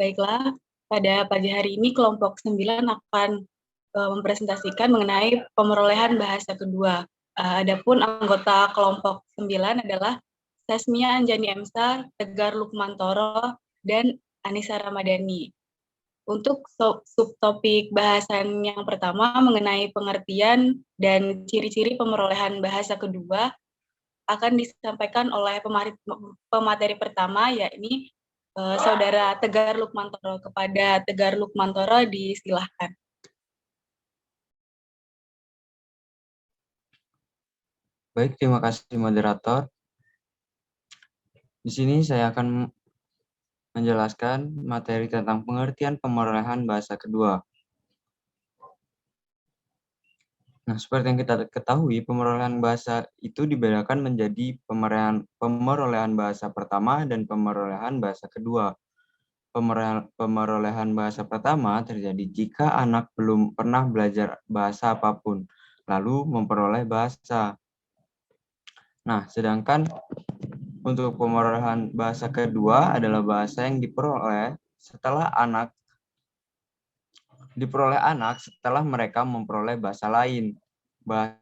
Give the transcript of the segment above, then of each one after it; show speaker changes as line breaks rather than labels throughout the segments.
Baiklah, pada pagi hari ini kelompok 9 akan mempresentasikan mengenai pemerolehan bahasa kedua. Adapun anggota kelompok 9 adalah Sasmia Anjani Emsa, Tegar Lukmantoro, dan Anissa Ramadhani. Untuk subtopik bahasan yang pertama mengenai pengertian dan ciri-ciri pemerolehan bahasa kedua akan disampaikan oleh pemateri pertama, yakni Saudara Tegar Lukmantoro. Kepada Tegar Lukmantoro disilahkan.
Baik, terima kasih moderator. Di sini saya akan menjelaskan materi tentang pengertian pemerolehan bahasa kedua. Nah, seperti yang kita ketahui, pemerolehan bahasa itu dibedakan menjadi pemerolehan bahasa pertama dan pemerolehan bahasa kedua. Pemerolehan bahasa pertama terjadi jika anak belum pernah belajar bahasa apapun, lalu memperoleh bahasa. Nah, sedangkan untuk pemerolehan bahasa kedua adalah bahasa yang diperoleh setelah mereka memperoleh bahasa lain. Bahasa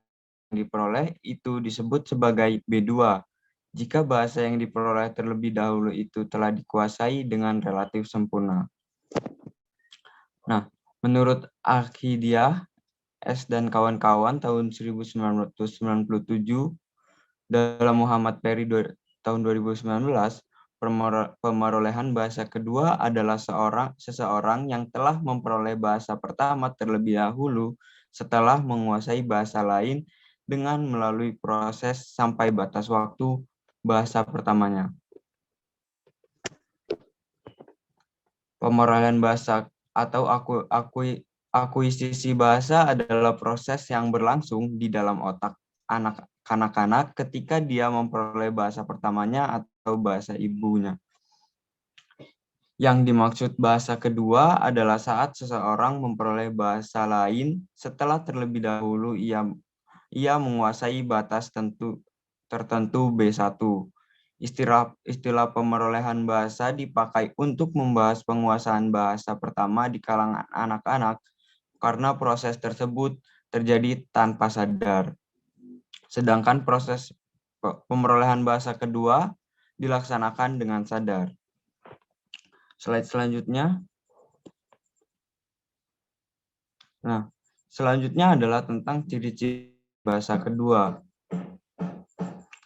yang diperoleh itu disebut sebagai B2. Jika bahasa yang diperoleh terlebih dahulu itu telah dikuasai dengan relatif sempurna. Nah, menurut Al-Hidayah S. dan kawan-kawan tahun 1997, dalam Muhammad Perry tahun 2019, pemerolehan bahasa kedua adalah seseorang yang telah memperoleh bahasa pertama terlebih dahulu setelah menguasai bahasa lain dengan melalui proses sampai batas waktu bahasa pertamanya. Pemerolehan bahasa atau akuisisi bahasa adalah proses yang berlangsung di dalam otak anak-anak ketika dia memperoleh bahasa pertamanya atau bahasa ibunya. Yang dimaksud bahasa kedua adalah saat seseorang memperoleh bahasa lain setelah terlebih dahulu ia menguasai batas tertentu B1. Istilah pemerolehan bahasa dipakai untuk membahas penguasaan bahasa pertama di kalangan anak-anak karena proses tersebut terjadi tanpa sadar. Sedangkan proses pemerolehan bahasa kedua dilaksanakan dengan sadar. Slide selanjutnya. Nah, selanjutnya adalah tentang ciri-ciri bahasa kedua.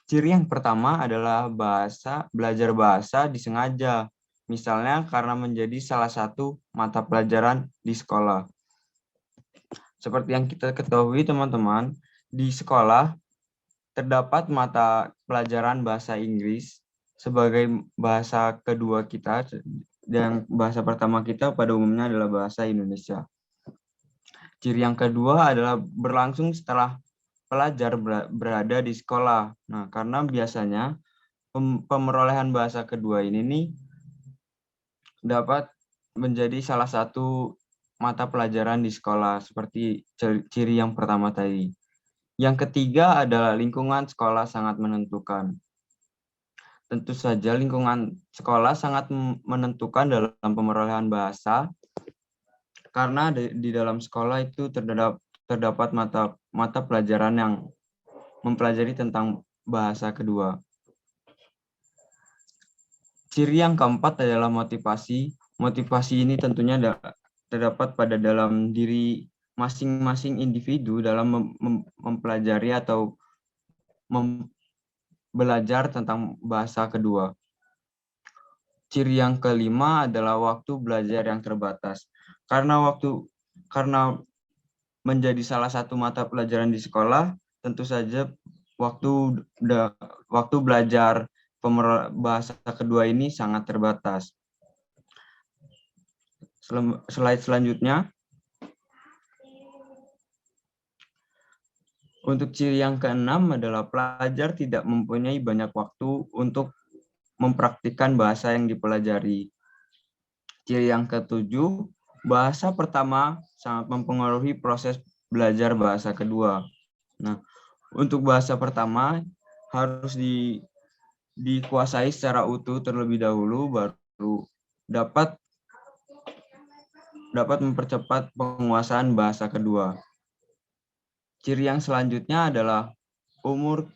Ciri yang pertama adalah belajar bahasa disengaja, misalnya karena menjadi salah satu mata pelajaran di sekolah. Seperti yang kita ketahui teman-teman, di sekolah terdapat mata pelajaran bahasa Inggris sebagai bahasa kedua kita, dan bahasa pertama kita pada umumnya adalah bahasa Indonesia. Ciri yang kedua adalah berlangsung setelah pelajar berada di sekolah. Nah, karena biasanya pemerolehan bahasa kedua ini nih dapat menjadi salah satu mata pelajaran di sekolah, seperti ciri yang pertama tadi. Yang ketiga adalah lingkungan sekolah sangat menentukan. Tentu saja lingkungan sekolah sangat menentukan dalam pemerolehan bahasa, karena di dalam sekolah itu terdapat mata pelajaran yang mempelajari tentang bahasa kedua. Ciri yang keempat adalah motivasi. Motivasi ini tentunya terdapat pada dalam diri masing-masing individu dalam mempelajari atau belajar tentang bahasa kedua. Ciri yang kelima adalah waktu belajar yang terbatas. Karena menjadi salah satu mata pelajaran di sekolah, tentu saja waktu belajar bahasa kedua ini sangat terbatas. Slide selanjutnya. Untuk ciri yang keenam adalah pelajar tidak mempunyai banyak waktu untuk mempraktikkan bahasa yang dipelajari. Ciri yang ketujuh, bahasa pertama sangat mempengaruhi proses belajar bahasa kedua. Nah, untuk bahasa pertama harus dikuasai secara utuh terlebih dahulu, baru dapat dapat mempercepat penguasaan bahasa kedua. Ciri yang selanjutnya adalah umur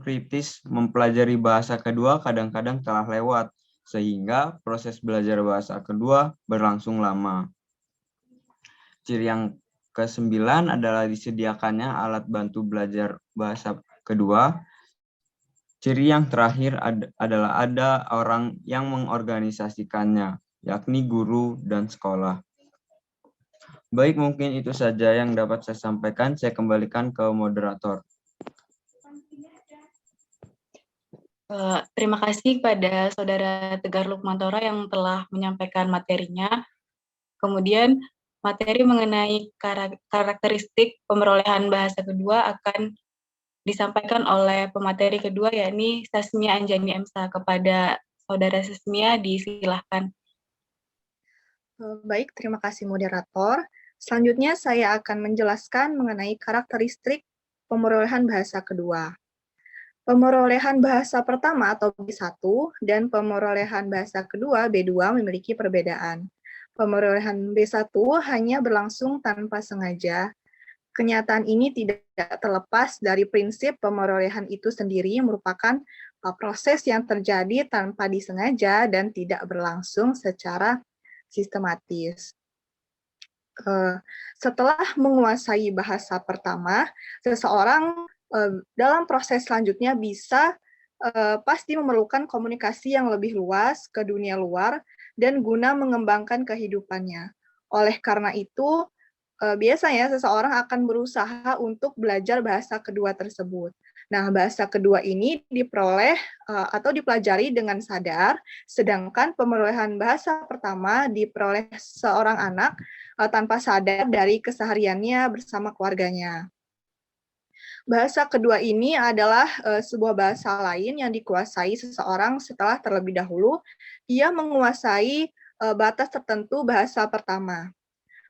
kritis mempelajari bahasa kedua kadang-kadang telah lewat, sehingga proses belajar bahasa kedua berlangsung lama. Ciri yang ke-9 adalah disediakannya alat bantu belajar bahasa kedua. Ciri yang terakhir adalah ada orang yang mengorganisasikannya, yakni guru dan sekolah. Baik, mungkin itu saja yang dapat saya sampaikan. Saya kembalikan ke moderator.
Terima kasih pada Saudara Tegar Lukmantoro yang telah menyampaikan materinya. Kemudian materi mengenai karakteristik pemerolehan bahasa kedua akan disampaikan oleh pemateri kedua, yakni Sasmia Anjani Emsa. Kepada Saudara Sasmia, disilahkan.
Baik, terima kasih moderator. Selanjutnya saya akan menjelaskan mengenai karakteristik pemerolehan bahasa kedua. Pemerolehan bahasa pertama atau B1 dan pemerolehan bahasa kedua B2 memiliki perbedaan. Pemerolehan B1 hanya berlangsung tanpa sengaja. Kenyataan ini tidak terlepas dari prinsip pemerolehan itu sendiri merupakan proses yang terjadi tanpa disengaja dan tidak berlangsung secara sistematis. Setelah menguasai bahasa pertama, seseorang dalam proses selanjutnya bisa pasti memerlukan komunikasi yang lebih luas ke dunia luar dan guna mengembangkan kehidupannya. Oleh karena itu, biasanya seseorang akan berusaha untuk belajar bahasa kedua tersebut. Nah, bahasa kedua ini diperoleh atau dipelajari dengan sadar, sedangkan pemerolehan bahasa pertama diperoleh seorang anak tanpa sadar dari kesehariannya bersama keluarganya. Bahasa kedua ini adalah sebuah bahasa lain yang dikuasai seseorang setelah terlebih dahulu ia menguasai batas tertentu bahasa pertama.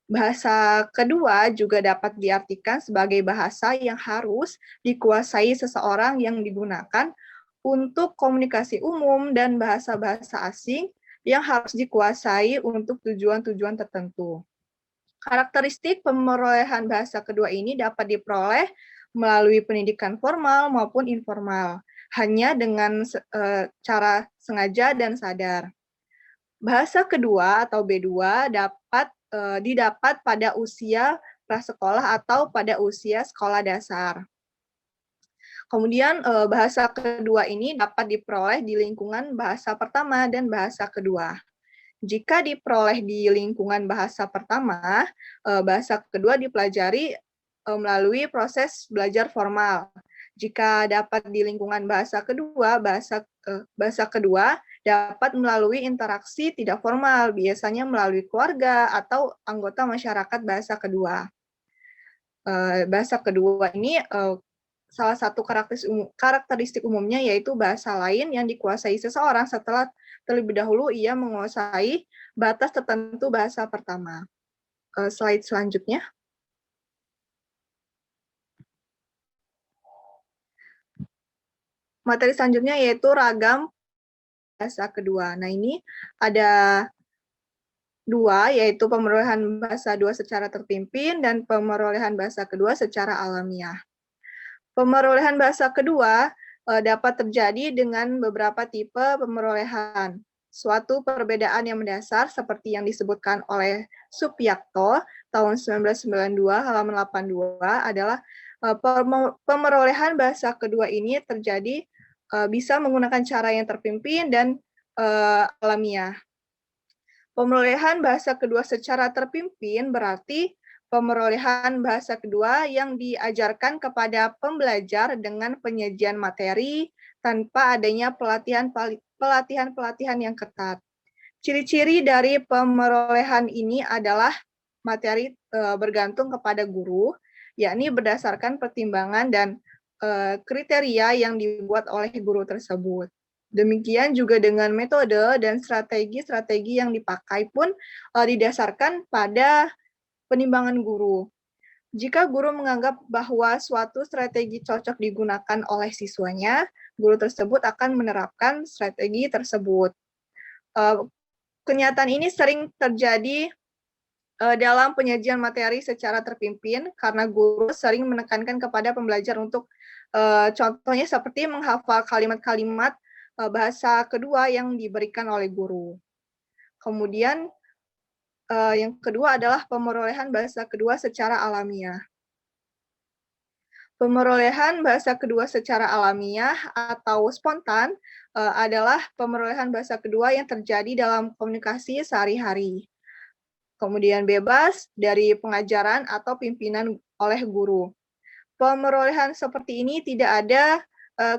Bahasa kedua juga dapat diartikan sebagai bahasa yang harus dikuasai seseorang yang digunakan untuk komunikasi umum dan bahasa-bahasa asing yang harus dikuasai untuk tujuan-tujuan tertentu. Karakteristik pemerolehan bahasa kedua ini dapat diperoleh melalui pendidikan formal maupun informal, hanya dengan cara sengaja dan sadar. Bahasa kedua atau B2 didapat pada usia prasekolah atau pada usia sekolah dasar. Kemudian bahasa kedua ini dapat diperoleh di lingkungan bahasa pertama dan bahasa kedua. Jika diperoleh di lingkungan bahasa pertama, bahasa kedua dipelajari melalui proses belajar formal. Jika dapat di lingkungan bahasa kedua, bahasa kedua dapat melalui interaksi tidak formal, biasanya melalui keluarga atau anggota masyarakat bahasa kedua. Bahasa kedua ini salah satu karakteristik umumnya yaitu bahasa lain yang dikuasai seseorang setelah terlebih dahulu ia menguasai batas tertentu bahasa pertama. Slide selanjutnya. Materi selanjutnya yaitu ragam bahasa kedua. Nah, ini ada dua, yaitu pemerolehan bahasa dua secara terpimpin dan pemerolehan bahasa kedua secara alamiah. Pemerolehan bahasa kedua dapat terjadi dengan beberapa tipe pemerolehan. Suatu perbedaan yang mendasar seperti yang disebutkan oleh Supiakto tahun 1992 halaman 82 adalah pemerolehan bahasa kedua ini terjadi bisa menggunakan cara yang terpimpin dan alamiah. Pemerolehan bahasa kedua secara terpimpin berarti pemerolehan bahasa kedua yang diajarkan kepada pembelajar dengan penyajian materi tanpa adanya pelatihan yang ketat. Ciri-ciri dari pemerolehan ini adalah materi bergantung kepada guru, yakni berdasarkan pertimbangan dan kriteria yang dibuat oleh guru tersebut. Demikian juga dengan metode dan strategi-strategi yang dipakai pun didasarkan pada penimbangan guru. Jika guru menganggap bahwa suatu strategi cocok digunakan oleh siswanya, guru tersebut akan menerapkan strategi tersebut. Kenyataan ini sering terjadi dalam penyajian materi secara terpimpin, karena guru sering menekankan kepada pembelajar untuk contohnya seperti menghafal kalimat-kalimat bahasa kedua yang diberikan oleh guru. Kemudian yang kedua adalah pemerolehan bahasa kedua secara alamiah. Pemerolehan bahasa kedua secara alamiah atau spontan adalah pemerolehan bahasa kedua yang terjadi dalam komunikasi sehari-hari. Kemudian bebas dari pengajaran atau pimpinan oleh guru. Pemerolehan seperti ini tidak ada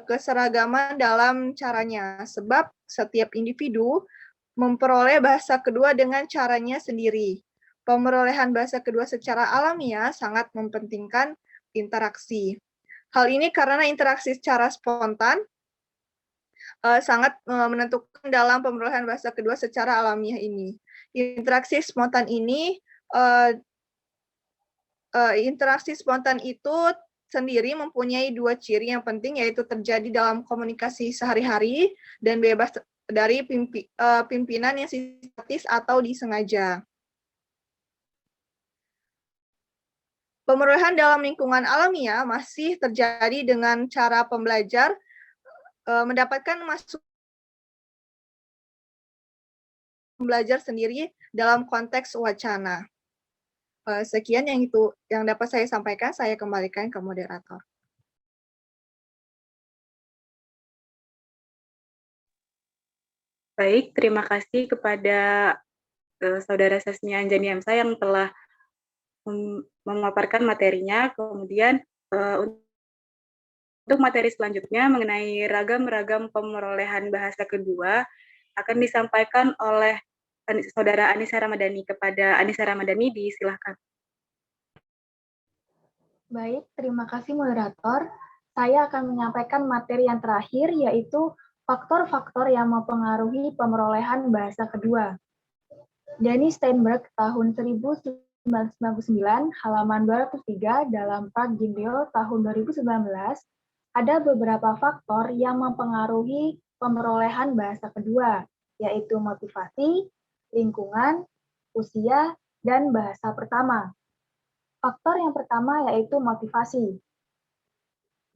keseragaman dalam caranya, sebab setiap individu memperoleh bahasa kedua dengan caranya sendiri. Pemerolehan bahasa kedua secara alamiah sangat mementingkan interaksi. Hal ini karena interaksi secara spontan sangat menentukan dalam pemerolehan bahasa kedua secara alamiah ini. Interaksi spontan itu sendiri mempunyai dua ciri yang penting, yaitu terjadi dalam komunikasi sehari-hari dan bebas dari pimpinan yang sistematis atau disengaja. Pemerolehan dalam lingkungan alamiah masih terjadi dengan cara pembelajar mendapatkan masukan belajar sendiri dalam konteks wacana. Sekian yang dapat saya sampaikan, saya kembalikan ke moderator.
Baik, terima kasih kepada Saudara Sesmi Anjani Hamzah yang telah memaparkan materinya. Kemudian untuk materi selanjutnya mengenai ragam-ragam pemerolehan bahasa kedua akan disampaikan oleh Saudara Anissa Ramadhani. Kepada Anissa Ramadhani, disilahkan.
Baik, terima kasih moderator. Saya akan menyampaikan materi yang terakhir, yaitu faktor-faktor yang mempengaruhi pemerolehan bahasa kedua. Danny Steinberg tahun 1999, halaman 203 dalam Park Jin-ryo tahun 2019, ada beberapa faktor yang mempengaruhi pemerolehan bahasa kedua, yaitu motivasi, lingkungan, usia, dan bahasa pertama. Faktor yang pertama yaitu motivasi.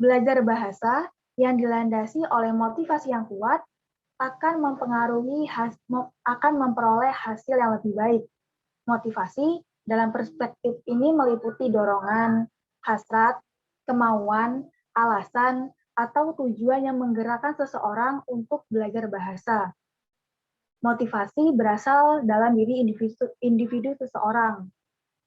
Belajar bahasa yang dilandasi oleh motivasi yang kuat akan memperoleh hasil yang lebih baik. Motivasi dalam perspektif ini meliputi dorongan, hasrat, kemauan, alasan, atau tujuan yang menggerakkan seseorang untuk belajar bahasa. Motivasi berasal dalam diri individu seseorang.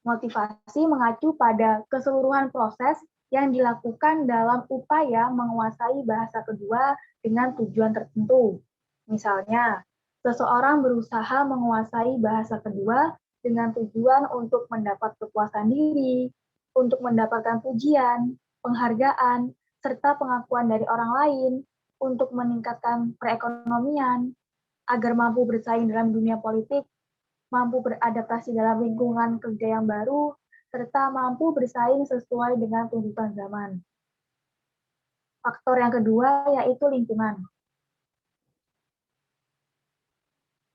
Motivasi mengacu pada keseluruhan proses yang dilakukan dalam upaya menguasai bahasa kedua dengan tujuan tertentu. Misalnya, seseorang berusaha menguasai bahasa kedua dengan tujuan untuk mendapat kepuasan diri, untuk mendapatkan pujian, penghargaan, serta pengakuan dari orang lain, untuk meningkatkan perekonomian, agar mampu bersaing dalam dunia politik, mampu beradaptasi dalam lingkungan kerja yang baru, serta mampu bersaing sesuai dengan tuntutan zaman. Faktor yang kedua yaitu lingkungan.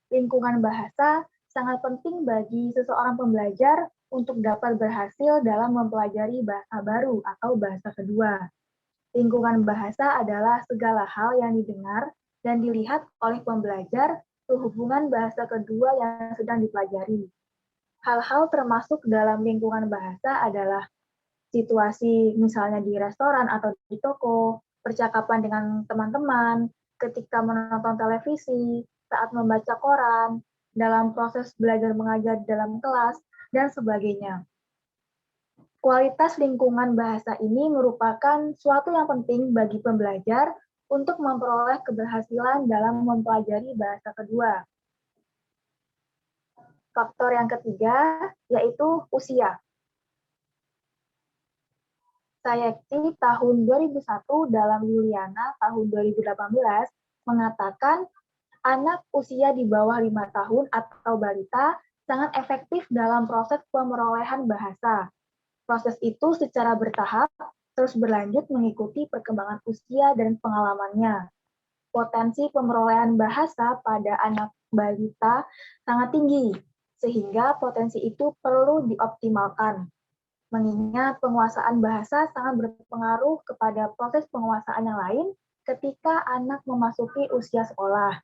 Lingkungan bahasa sangat penting bagi seseorang pembelajar untuk dapat berhasil dalam mempelajari bahasa baru atau bahasa kedua. Lingkungan bahasa adalah segala hal yang didengar dan dilihat oleh pembelajar sehubungan bahasa kedua yang sedang dipelajari. Hal-hal termasuk dalam lingkungan bahasa adalah situasi misalnya di restoran atau di toko, percakapan dengan teman-teman, ketika menonton televisi, saat membaca koran, dalam proses belajar mengajar dalam kelas, dan sebagainya. Kualitas lingkungan bahasa ini merupakan suatu yang penting bagi pembelajar untuk memperoleh keberhasilan dalam mempelajari bahasa kedua. Faktor yang ketiga yaitu usia. Sayekti tahun 2001 dalam Yuliana tahun 2018 mengatakan anak usia di bawah 5 tahun atau balita sangat efektif dalam proses pemerolehan bahasa. Proses itu secara bertahap terus berlanjut mengikuti perkembangan usia dan pengalamannya. Potensi pemerolehan bahasa pada anak balita sangat tinggi, sehingga potensi itu perlu dioptimalkan. Mengingat penguasaan bahasa sangat berpengaruh kepada proses penguasaan yang lain ketika anak memasuki usia sekolah.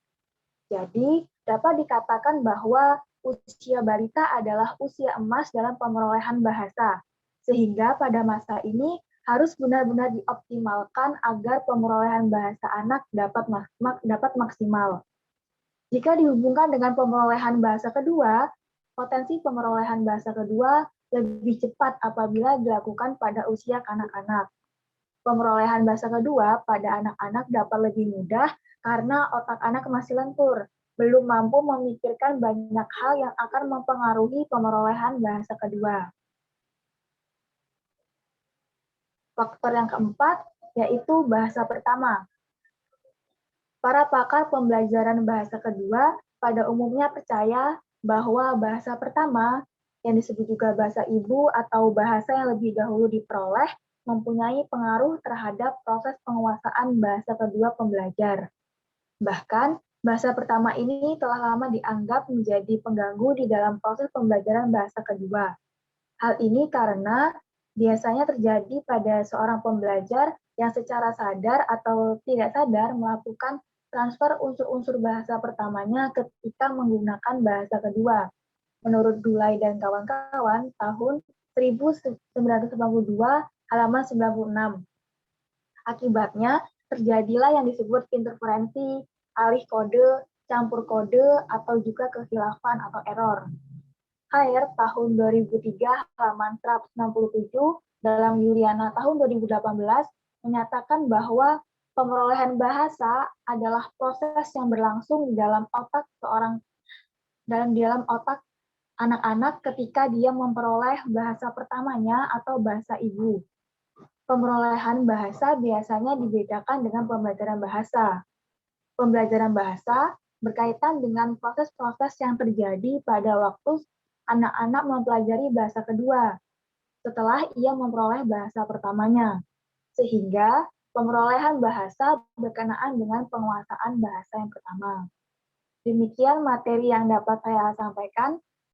Jadi, dapat dikatakan bahwa usia balita adalah usia emas dalam pemerolehan bahasa, sehingga pada masa ini harus benar-benar dioptimalkan agar pemerolehan bahasa anak dapat maksimal. Jika dihubungkan dengan pemerolehan bahasa kedua, potensi pemerolehan bahasa kedua lebih cepat apabila dilakukan pada usia kanak-kanak. Pemerolehan bahasa kedua pada anak-anak dapat lebih mudah karena otak anak masih lentur, belum mampu memikirkan banyak hal yang akan mempengaruhi pemerolehan bahasa kedua. Faktor yang keempat yaitu bahasa pertama. Para pakar pembelajaran bahasa kedua pada umumnya percaya bahwa bahasa pertama, yang disebut juga bahasa ibu atau bahasa yang lebih dahulu diperoleh, mempunyai pengaruh terhadap proses penguasaan bahasa kedua pembelajar. Bahkan, bahasa pertama ini telah lama dianggap menjadi pengganggu di dalam proses pembelajaran bahasa kedua. Hal ini karena biasanya terjadi pada seorang pembelajar yang secara sadar atau tidak sadar melakukan transfer unsur-unsur bahasa pertamanya ketika menggunakan bahasa kedua. Menurut Dulay dan kawan-kawan, tahun 1992, halaman 96. Akibatnya, terjadilah yang disebut interferensi, alih kode, campur kode, atau juga kehilafan atau error. Hair tahun 2003, halaman 167, dalam Yuliana tahun 2018, menyatakan bahwa pemerolehan bahasa adalah proses yang berlangsung di dalam otak anak-anak ketika dia memperoleh bahasa pertamanya atau bahasa ibu. Pemerolehan bahasa biasanya dibedakan dengan pembelajaran bahasa. Pembelajaran bahasa berkaitan dengan proses-proses yang terjadi pada waktu anak-anak mempelajari bahasa kedua setelah ia memperoleh bahasa pertamanya. Sehingga pemerolehan bahasa berkenaan dengan penguasaan bahasa yang pertama. Demikian materi yang dapat saya sampaikan.